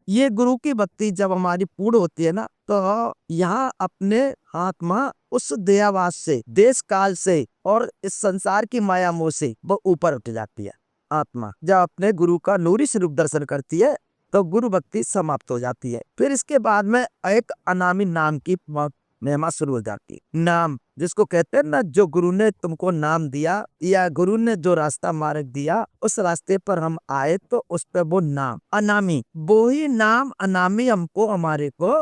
ये गुरु की भक्ति जब हमारी पूर्ण होती है ना, तो यहाँ अपने आत्मा उस दयावास से, देश काल से और इस संसार की माया मोह से वो ऊपर उठ जाती है। आत्मा जब अपने गुरु का नूरी स्वरूप दर्शन करती है तो गुरु भक्ति समाप्त हो जाती है। फिर इसके बाद में एक अनामी नाम की महिमा शुरू हो जाती है। नाम जिसको कहते हैं ना, जो गुरु ने तुमको नाम दिया या गुरु ने जो रास्ता मार्ग दिया, उस रास्ते पर हम आए तो उस पर वो नाम अनामी, वो ही नाम अनामी हमको हमारे को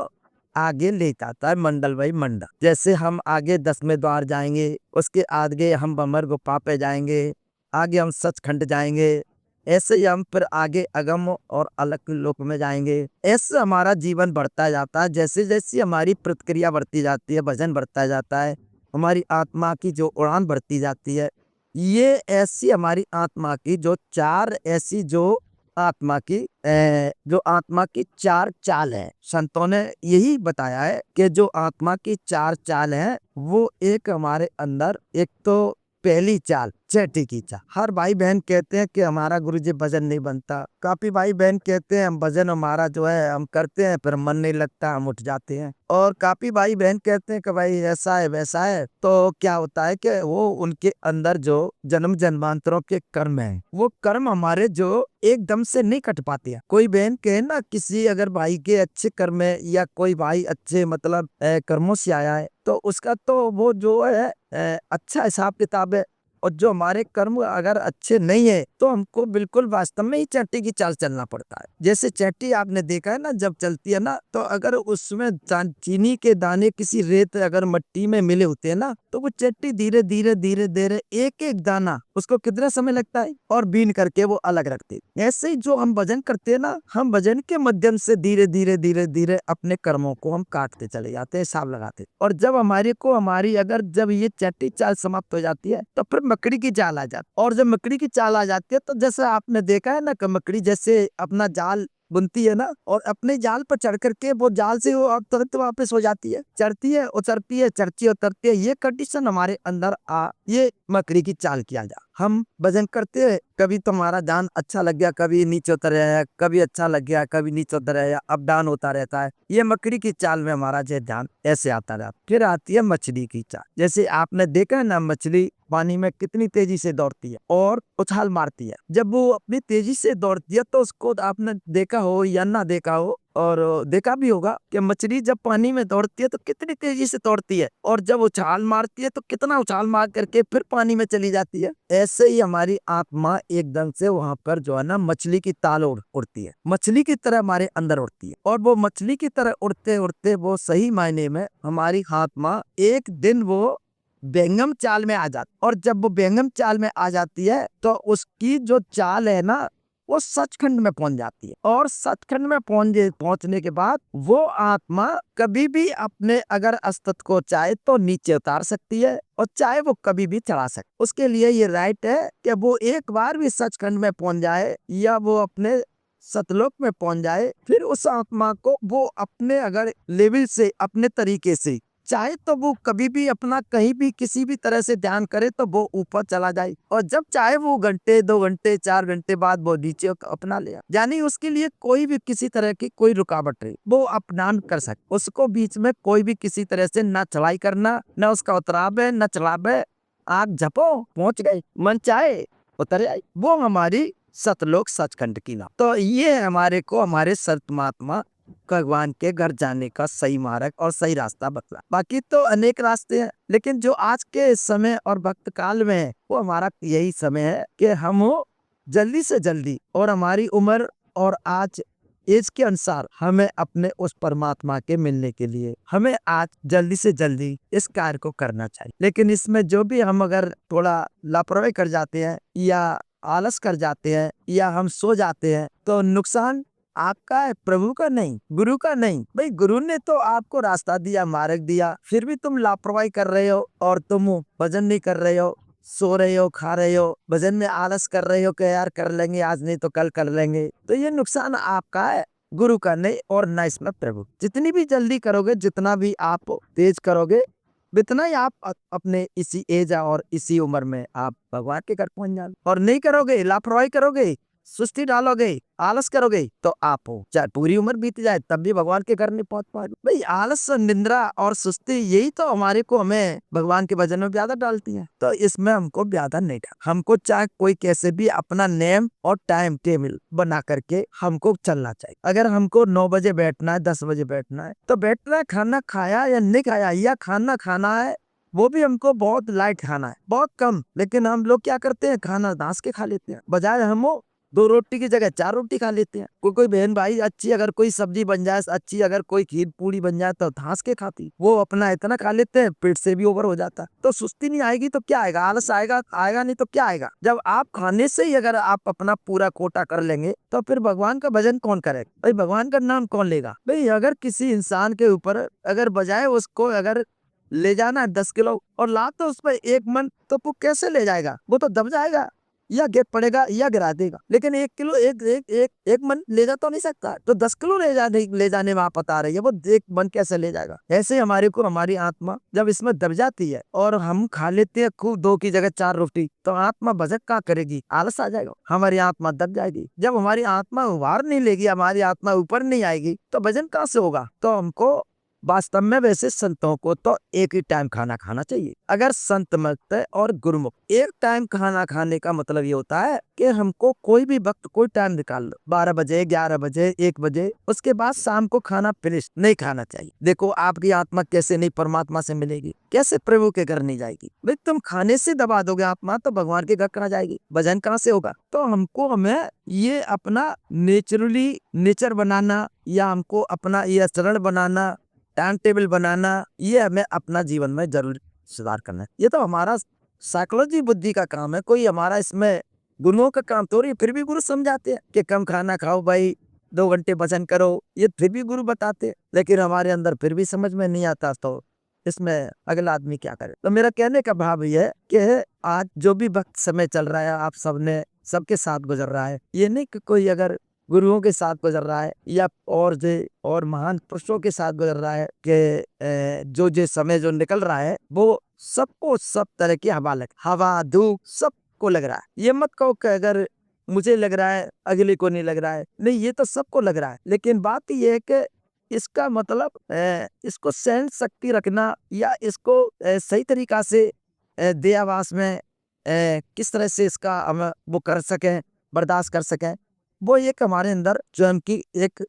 आगे ले जाता है मंडल भाई मंडल। जैसे हम आगे 10वें द्वार जाएंगे, उसके आगे हम बमर गुफा पे जाएंगे, आगे हम सचखंड जाएंगे, ऐसे ही हम फिर आगे अगम और अलग लोक में जाएंगे। ऐसे हमारा जीवन बढ़ता जाता है। जैसे जैसे हमारी प्रतिक्रिया बढ़ती जाती है, वजन बढ़ता जाता है, हमारी आत्मा की जो उड़ान बढ़ती जाती है। ये ऐसी हमारी आत्मा की जो चार ऐसी जो आत्मा की जो आत्मा की चार चाल है। संतों ने यही बताया है कि जो आत्मा की चार चाल है, वो एक हमारे अंदर, एक तो पहली चाल चैटी की चाल। हर भाई बहन कहते हैं कि हमारा गुरुजी भजन नहीं बनता। काफी भाई बहन कहते हैं हम भजन हमारा जो है हम करते हैं, फिर मन नहीं लगता, हम उठ जाते हैं। और काफी भाई बहन कहते हैं कि भाई ऐसा है वैसा है। तो क्या होता है कि वो उनके अंदर जो जन्म जन्मांतरों के कर्म है, वो कर्म हमारे जो एकदम से नहीं कट पाते हैं। कोई बहन कहे ना, किसी अगर भाई के अच्छे कर्म है या कोई भाई अच्छे मतलब कर्मों से आया है, तो उसका तो वो जो है अच्छा हिसाब किताब है। और जो हमारे कर्म अगर अच्छे नहीं है, तो हमको बिल्कुल वास्तव में ही चैटी की चाल चलना पड़ता है। जैसे चैटी आपने देखा है ना, जब चलती है ना, तो अगर उसमें चीनी के दाने किसी रेत अगर मिट्टी में मिले होते हैं ना, तो वो चट्टी धीरे धीरे धीरे धीरे एक एक दाना उसको कितना समय लगता है और बीन करके वो अलग रखते हैं। ऐसे ही जो हम भजन करते हैं ना, हम भजन के माध्यम से धीरे धीरे धीरे धीरे अपने कर्मों को हम काटते चले जाते हैं, हिसाब लगाते। और जब हमारे को हमारी अगर जब ये चट्टी चाल समाप्त हो जाती है, तो फिर मकड़ी की चाल आ जाती है। और जब मकड़ी की चाल आ जाती है, तो जैसे आपने देखा है ना कि मकड़ी जैसे अपना जाल बुनती है ना, और अपने जाल पर चढ़ करके वो जाल से वो तुरंत वापस हो जाती है, चढ़ती है उतरती है, चढ़ती है उतरती है। ये कंडीशन हमारे अंदर ये मकड़ी की चाल किया जा। हम भजन करते हैं, कभी तुम्हारा ध्यान अच्छा लग गया, कभी नीचे उतर आया, कभी अच्छा लग गया, कभी नीचे उतर आया, अप डाउन होता रहता है। ये मकड़ी की चाल में हमारा जो ध्यान ऐसे आता रहता। फिर आती है मछली की चाल। जैसे आपने देखा है ना, मछली पानी में कितनी तेजी से दौड़ती है और उछाल मारती है। जब वो अपनी तेजी से दौड़ती है, तो उसको आपने देखा हो या ना देखा हो, और देखा भी होगा कि मछली जब पानी में दौड़ती है तो कितनी तेजी से दौड़ती है, और जब उछाल मारती है तो कितना उछाल मार करके फिर पानी में चली जाती है। ऐसे ही हमारी आत्मा एकदम से वहां पर जो है ना, मछली की ताल उड़ती है, मछली की तरह हमारे अंदर उड़ती है। और वो मछली की तरह उड़ते उड़ते वो सही मायने में हमारी आत्मा एक दिन वो बेंगम चाल में आ जाती। और जब वो बेंगम चाल में आ जाती है, तो उसकी जो चाल है ना, वो सचखंड में पहुंच जाती है। और सचखंड में पहुंचने के बाद वो आत्मा कभी भी अपने अगर अस्तित्व को चाहे तो नीचे उतार सकती है, और चाहे वो कभी भी चढ़ा सकती। उसके लिए ये राइट है कि वो एक बार भी सचखंड में पहुंच जाए या वो अपने सतलोक में पहुंच जाए, फिर उस आत्मा को वो अपने अगर लेवल से, अपने तरीके से चाहे तो वो कभी भी अपना कहीं भी किसी भी तरह से ध्यान करे तो वो ऊपर चला जाए, और जब चाहे वो घंटे 2 घंटे 4 घंटे बाद वो नीचे अपना ले। यानी उसके लिए कोई भी किसी तरह की कोई रुकावट नहीं, वो अपनान कर सकते। उसको बीच में कोई भी किसी तरह से ना चढ़ाई करना, ना उसका उतराव है, ना चढ़ाव है। आग झपो पहुंच गए, मन चाहे उतर जाए। वो हमारी सतलोक सचखंड की नाम। तो ये हमारे को हमारे संत महात्मा भगवान के घर जाने का सही मार्ग और सही रास्ता बतला। बाकी तो अनेक रास्ते हैं, लेकिन जो आज के समय और भक्त काल में है, वो हमारा यही समय है कि हम जल्दी से जल्दी, और हमारी उम्र और आज एज के अनुसार हमें अपने उस परमात्मा के मिलने के लिए हमें आज जल्दी से जल्दी इस कार्य को करना चाहिए। लेकिन इसमें जो भी हम अगर थोड़ा लापरवाही कर जाते हैं या आलस कर जाते हैं या हम सो जाते हैं, तो नुकसान आपका है, प्रभु का नहीं, गुरु का नहीं। भाई गुरु ने तो आपको रास्ता दिया, मार्ग दिया, फिर भी तुम लापरवाही कर रहे हो और तुम भजन नहीं कर रहे हो, सो रहे हो, खा रहे हो, भजन में आलस कर रहे हो कि यार कर लेंगे, आज नहीं तो कल कर लेंगे। तो ये नुकसान आपका है, गुरु का नहीं, और न इसमें प्रभु। जितनी भी जल्दी करोगे, जितना भी आप तेज करोगे, इतना ही आप अपने इसी एज और इसी उम्र में आप भगवान के घर पहुंच जाओगे। और नहीं करोगे, लापरवाही करोगे, सुस्ती डालोगे, आलस करोगे, तो आप हो चाहे पूरी उम्र बीत जाए तब भी भगवान के घर नहीं पहुंच पाओगे। भाई आलस, निंद्रा और सुस्ती यही तो हमारे को हमें भगवान के भजन में ब्यादा डालती है। तो इसमें हमको ब्यादा नहीं डाल, हमको चाहे कोई कैसे भी अपना नेम और टाइम टेबल बना करके हमको चलना चाहिए। अगर हमको 9 बजे बैठना है, 10 बजे बैठना है तो बैठना है, खाना खाया या नहीं खाया, या खाना खाना है वो भी हमको बहुत लाइट खाना है, बहुत कम। लेकिन हम लोग क्या करते हैं, खाना दास के खा लेते हैं, बजाय हम 2 रोटी की जगह 4 रोटी खा लेते हैं। कोई कोई बहन भाई अच्छी अगर कोई सब्जी बन जाए, अच्छी अगर कोई खीर पूरी बन जाए तो धांस के खाती, वो अपना इतना खा लेते हैं, पेट से भी ओवर हो जाता। तो सुस्ती नहीं आएगी तो क्या आएगा, आलस आएगा, आएगा नहीं तो क्या आएगा। जब आप खाने से ही अगर आप अपना पूरा कोटा कर लेंगे तो फिर भगवान का भजन कौन करेगा भाई, भगवान का नाम कौन लेगा भाई। अगर किसी इंसान के ऊपर अगर बजाय उसको अगर ले जाना है 10 किलो और ला तो उस पर 1 मन, तो वो कैसे ले जाएगा, वो तो दब जाएगा या गिर पड़ेगा या गिरा देगा। लेकिन 1 किलो एक मन ले जा तो नहीं सकता, तो 10 किलो ले जाने में आप बता रही है, वो 1 मन कैसे ले जाएगा। ऐसे हमारे को हमारी आत्मा जब इसमें दब जाती है और हम खा लेते हैं खूब 2 की जगह 4 रोटी, तो आत्मा भजन क्या करेगी, आलस आ जाएगा, हमारी आत्मा दब जाएगी। जब हमारी आत्मा उभार नहीं लेगी, हमारी आत्मा ऊपर नहीं आएगी तो भजन कहाँ से होगा। तो हमको वास्तव में वैसे संतों को तो एक ही टाइम खाना खाना चाहिए। अगर संत मुक्त और गुरुमुख एक टाइम खाना खाने का मतलब ये होता है कि हमको कोई भी वक्त कोई टाइम निकाल लो, 12 बजे, 11 बजे, 1 बजे, उसके बाद शाम को खाना फिनिश नहीं खाना चाहिए। देखो आपकी आत्मा कैसे नहीं परमात्मा से मिलेगी, कैसे प्रभु के घर नहीं जाएगी भाई। तुम खाने से दबा दोगे आत्मा तो भगवान के घर कहाँ जाएगी, भजन कहाँ से होगा। तो हमको हमें ये अपना नेचुरली नेचर बनाना, या हमको अपना ये चरण बनाना, टाइम टेबल बनाना, ये हमें अपना जीवन में जरूर सुधार करना है। ये तो हमारा साइकोलॉजी बुद्धि का काम है, कोई हमारा इसमें गुरुओं का काम तो। फिर भी गुरु समझाते हैं कि कम खाना खाओ भाई, 2 घंटे भजन करो, ये फिर भी गुरु बताते हैं। लेकिन हमारे अंदर फिर भी समझ में नहीं आता, तो इसमें अगला आदमी क्या करे। तो मेरा कहने का भाव ये है कि आज जो भी वक्त समय चल रहा है आप सबने सबके साथ गुजर रहा है, ये नहीं कि कोई अगर गुरुओं के साथ गुजर रहा है या और महान पुरुषों के साथ गुजर रहा है कि जो समय जो निकल रहा है वो सबको सब तरह की हवा धूप सबको लग रहा है। ये मत कहो कि अगर मुझे लग रहा है अगले को नहीं लग रहा है, नहीं, ये तो सबको लग रहा है। लेकिन बात ये है कि इसका मतलब इसको सहन शक्ति रखना या इसको सही तरीका से देहावास में किस तरह से इसका हम वो कर सकें, बर्दाश्त कर सकें, वो एक हमारे अंदर स्वयं की एक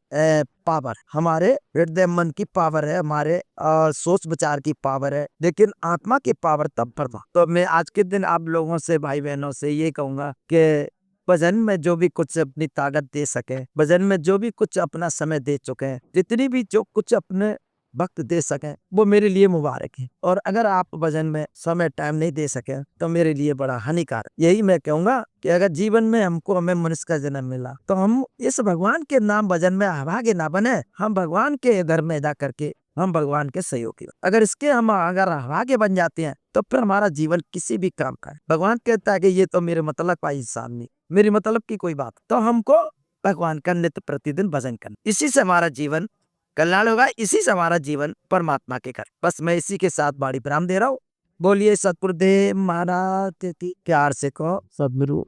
पावर, हमारे हृदय मन की पावर है, हमारे सोच विचार की पावर है। लेकिन आत्मा की पावर तब पर था। तो मैं आज के दिन आप लोगों से, भाई बहनों से ये कहूंगा कि भजन में जो भी कुछ अपनी ताकत दे सके, भजन में जो भी कुछ अपना समय दे चुके हैं, जितनी भी जो कुछ अपने वक्त दे सके, वो मेरे लिए मुबारक है। और अगर आप भजन में समय टाइम नहीं दे सके तो मेरे लिए बड़ा हानिकारक। यही मैं कहूंगा कि अगर जीवन में हमें मनुष्य का जन्म मिला तो हम इस भगवान के नाम भजन में अभागे ना बने, हम भगवान के घर में अदा करके हम भगवान के सहयोगी। अगर इसके हम अगर आगे बन जाते हैं तो फिर हमारा जीवन किसी भी काम का है। भगवान कहता है कि ये तो मेरे मतलब का इंसान नहीं, मेरी मतलब की कोई बात, तो हमको भगवान का नित्य प्रतिदिन भजन करना, इसी से हमारा जीवन कल्याण होगा, इसी से हमारा जीवन परमात्मा के घर। बस मैं इसी के साथ बाड़ी विराम दे रहा हूँ। बोलिए सतगुरुदेव महाराज की, प्यार से कहो सदगुरु।